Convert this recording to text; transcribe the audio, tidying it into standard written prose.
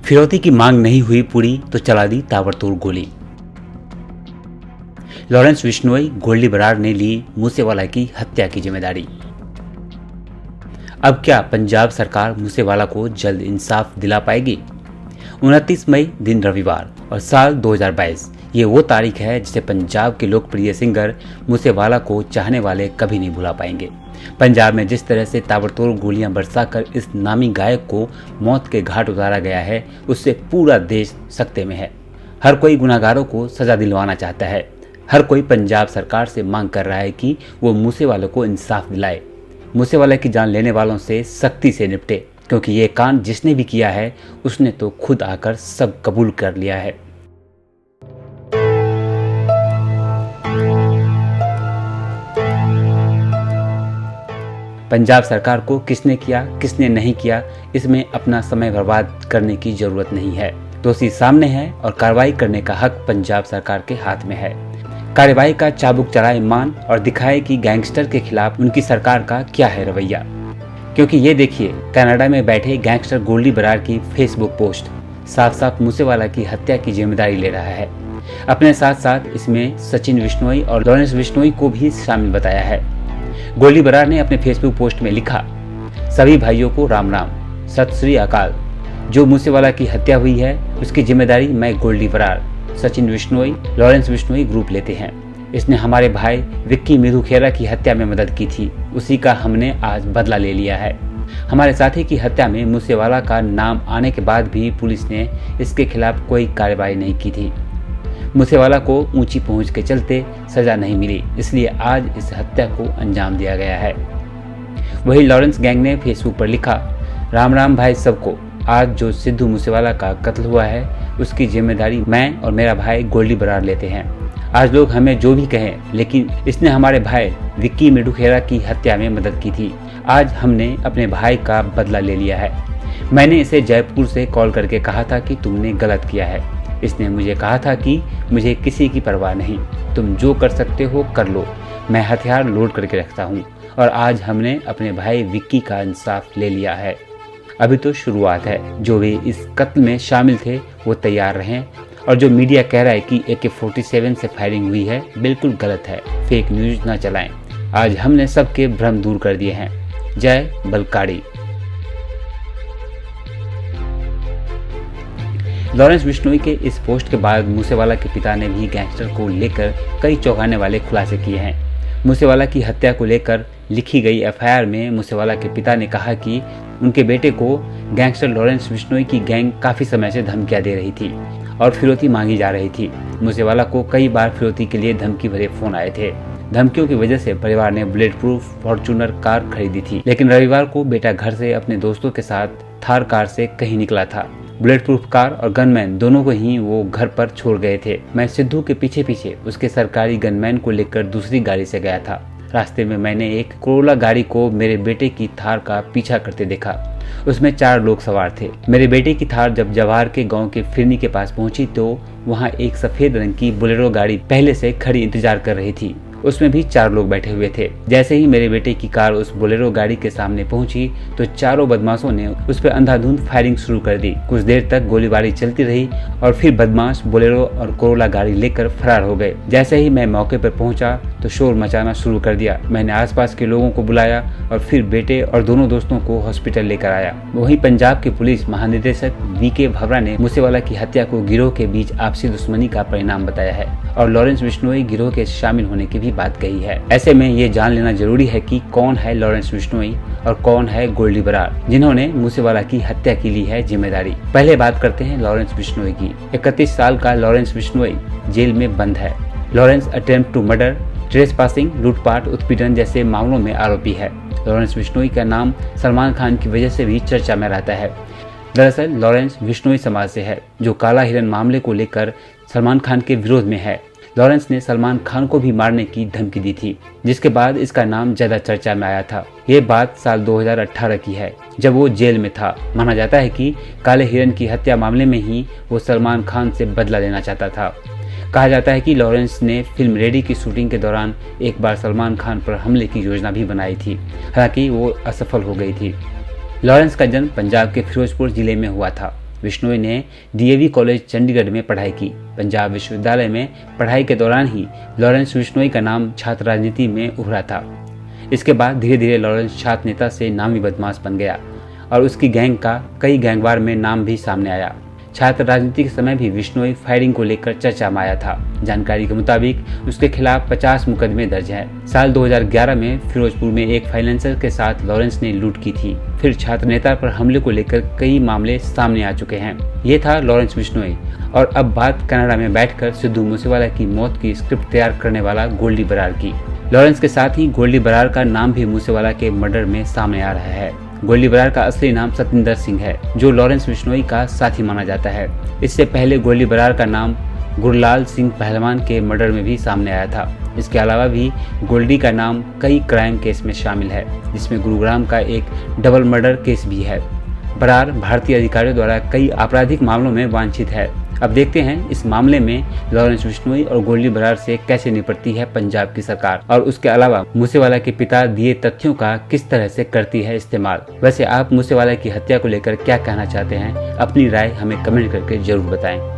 फिरौती की मांग नहीं हुई पूरी तो चला दी ताबड़तोड़ गोली। लॉरेंस बिश्नोई गोल्डी बरार ने ली मूसेवाला की हत्या की जिम्मेदारी। अब क्या पंजाब सरकार मूसेवाला को जल्द इंसाफ दिला पाएगी? 29 मई दिन रविवार और साल 2022 ये वो तारीख है जिसे पंजाब के लोकप्रिय सिंगर मूसेवाला को चाहने वाले कभी नहीं भुला पाएंगे। पंजाब में जिस तरह से ताबड़तोड़ गोलियां बरसाकर इस नामी गायक को मौत के घाट उतारा गया है, उससे पूरा देश सकते में है। हर कोई गुनहगारों को सजा दिलवाना चाहता है। हर कोई पंजाब सरकार से मांग कर रहा है कि वो मूसेवाले को इंसाफ दिलाए, मूसेवाले की जान लेने वालों से सख्ती से निपटे, क्योंकि ये कांड जिसने भी किया है उसने तो खुद आकर सब कबूल कर लिया है। पंजाब सरकार को किसने किया किसने नहीं किया, इसमें अपना समय बर्बाद करने की जरूरत नहीं है। दोषी सामने है और कार्रवाई करने का हक पंजाब सरकार के हाथ में है। कार्रवाई का चाबुक चढ़ाए मान और दिखाए कि गैंगस्टर के खिलाफ उनकी सरकार का क्या है रवैया। क्योंकि ये देखिए, कनाडा में बैठे गैंगस्टर गोल्डी बरार की फेसबुक पोस्ट साफ साफ मूसेवाला की हत्या की जिम्मेदारी ले रहा है। अपने साथ साथ इसमें सचिन बिश्नोई और लॉरेंस बिश्नोई को भी शामिल बताया है। गोल्डी बरार ने अपने फेसबुक पोस्ट में लिखा, सभी भाइयों को राम राम, सत श्री अकाल। जो मूसेवाला की हत्या हुई है उसकी जिम्मेदारी मैं गोल्डी बरार, सचिन बिश्नोई, लॉरेंस बिश्नोई ग्रुप लेते हैं। इसने हमारे भाई विक्की मिधू खेरा की हत्या में मदद की थी, उसी का हमने आज बदला ले लिया है। हमारे साथी की हत्या में मूसेवाला का नाम आने के बाद भी पुलिस ने इसके खिलाफ कोई कार्रवाई नहीं की थी। मूसेवाला को ऊंची पहुंच के चलते सजा नहीं मिली, इसलिए आज इस हत्या को अंजाम दिया गया है। वही लॉरेंस गैंग ने फेसबुक पर लिखा, राम राम भाई सबको। आज जो सिद्धू मूसेवाला का कत्ल हुआ है उसकी जिम्मेदारी मैं और मेरा भाई गोल्डी बरार लेते हैं। आज लोग हमें जो भी कहें, लेकिन इसने हमारे भाई विक्की मिधू खेरा की हत्या में मदद की थी। आज हमने अपने भाई का बदला ले लिया है। मैंने इसे जयपुर से कॉल करके कहा था कि तुमने गलत किया है। इसने मुझे कहा था कि मुझे किसी की परवाह नहीं, तुम जो कर सकते हो कर लो, मैं हथियार लोड करके रखता हूँ। और आज हमने अपने भाई विक्की का इंसाफ ले लिया है। अभी तो शुरुआत है। जो भी इस कत्ल में शामिल थे वो तैयार रहें। और जो मीडिया कह रहा है कि AK-47 से फायरिंग हुई है, बिल्कुल गलत है। फेक न्यूज ना चलाएं। आज हमने सबके भ्रम दूर कर दिए हैं। जय बलकाड़ी। लॉरेंस बिश्नोई के इस पोस्ट के बाद मूसेवाला के पिता ने भी गैंगस्टर को लेकर कई चौंकाने वाले खुलासे किए हैं। मूसेवाला की हत्या को लेकर लिखी गई FIR में मूसेवाला के पिता ने कहा कि उनके बेटे को गैंगस्टर लॉरेंस बिश्नोई की गैंग काफ़ी समय से धमकियां दे रही थी और फिरौती मांगी जा रही थी। मूसेवाला को कई बार फिरौती के लिए धमकी भरे फोन आए थे। धमकियों की वजह से परिवार ने बुलेट प्रूफ फॉर्च्यूनर कार खरीदी थी, लेकिन रविवार को बेटा घर से अपने दोस्तों के साथ थार कार से कहीं निकला था। बुलेट प्रूफ कार और गनमैन दोनों को ही वो घर पर छोड़ गए थे। मैं सिद्धू के पीछे पीछे उसके सरकारी गनमैन को लेकर दूसरी गाड़ी से गया था। रास्ते में मैंने एक कोरोला गाड़ी को मेरे बेटे की थार का पीछा करते देखा। उसमें 4 लोग सवार थे। मेरे बेटे की थार जब जवाहर के गांव के फिरनी के पास पहुंची तो वहां एक सफेद रंग की बोलेरो गाड़ी पहले से खड़ी इंतजार कर रही थी। उसमें भी 4 लोग बैठे हुए थे। जैसे ही मेरे बेटे की कार उस बोलेरो गाड़ी के सामने पहुंची तो चारों बदमाशों ने उस पर अंधाधुंध फायरिंग शुरू कर दी। कुछ देर तक गोलीबारी चलती रही और फिर बदमाश बोलेरो और कोरोला गाड़ी लेकर फरार हो गए। जैसे ही मैं मौके पर पहुंचा तो शोर मचाना शुरू कर दिया। मैंने आसपास के लोगों को बुलाया और फिर बेटे और दोनों दोस्तों को हॉस्पिटल लेकर आया। वहीं पंजाब के पुलिस महानिदेशक VK भवरा ने मूसेवाला की हत्या को गिरोह के बीच आपसी दुश्मनी का परिणाम बताया है और लॉरेंस बिश्नोई गिरोह के शामिल होने की बात कही है। ऐसे में ये जान लेना जरूरी है कि कौन है लॉरेंस बिश्नोई और कौन है गोल्डी बरार, जिन्होंने मूसेवाला की हत्या की ली है जिम्मेदारी। पहले बात करते हैं लॉरेंस बिश्नोई की। 31 साल का लॉरेंस बिश्नोई जेल में बंद है। Lawrence attempt to murder, trespassing, लूटपाट, उत्पीड़न जैसे मामलों में आरोपी है। लॉरेंस बिश्नोई का नाम सलमान खान की वजह से भी चर्चा में रहता है। दरअसल लॉरेंस बिश्नोई समाज से है, जो काला हिरन मामले को लेकर सलमान खान के विरोध में है। लॉरेंस ने सलमान खान को भी मारने की धमकी दी थी, जिसके बाद इसका नाम ज्यादा चर्चा में आया था। ये बात साल 2018 की है, जब वो जेल में था। माना जाता है कि काले हिरन की हत्या मामले में ही वो सलमान खान से बदला लेना चाहता था। कहा जाता है कि लॉरेंस ने फिल्म रेडी की शूटिंग के दौरान एक बार सलमान खान पर हमले की योजना भी बनाई थी, हालांकि वो असफल हो गई थी। लॉरेंस का जन्म पंजाब के फिरोजपुर जिले में हुआ था। बिश्नोई ने डीएवी कॉलेज चंडीगढ़ में पढ़ाई की। पंजाब विश्वविद्यालय में पढ़ाई के दौरान ही लॉरेंस बिश्नोई का नाम छात्र राजनीति में उभरा था। इसके बाद धीरे धीरे लॉरेंस छात्र नेता से नामी बदमाश बन गया और उसकी गैंग का कई गैंगवार में नाम भी सामने आया। छात्र राजनीति के समय भी बिश्नोई फायरिंग को लेकर चर्चा में आया था। जानकारी के मुताबिक उसके खिलाफ 50 मुकदमे दर्ज हैं। साल 2011 में फिरोजपुर में एक फाइनेंसर के साथ लॉरेंस ने लूट की थी। फिर छात्र नेता पर हमले को लेकर कई मामले सामने आ चुके हैं। ये था लॉरेंस बिश्नोई। और अब बात कनाडा में बैठकर सिद्धू मूसेवाला की मौत की स्क्रिप्ट तैयार करने वाला गोल्डी बरार की। लॉरेंस के साथ ही गोल्डी बरार का नाम भी मूसेवाला के मर्डर में सामने आ रहा है। गोल्डी बरार का असली नाम सतिंदर सिंह है, जो लॉरेंस बिश्नोई का साथी माना जाता है। इससे पहले गोल्डी बरार का नाम गुरलाल सिंह पहलवान के मर्डर में भी सामने आया था। इसके अलावा भी गोल्डी का नाम कई क्राइम केस में शामिल है, जिसमें गुरुग्राम का एक डबल मर्डर केस भी है। बरार भारतीय अधिकारियों द्वारा कई आपराधिक मामलों में वांछित है। अब देखते हैं इस मामले में लॉरेंस बिश्नोई और गोल्डी बरार से कैसे निपटती है पंजाब की सरकार, और उसके अलावा मूसेवाला के पिता दिए तथ्यों का किस तरह से करती है इस्तेमाल। वैसे आप मूसेवाला की हत्या को लेकर क्या कहना चाहते हैं? अपनी राय हमें कमेंट करके जरूर बताएं।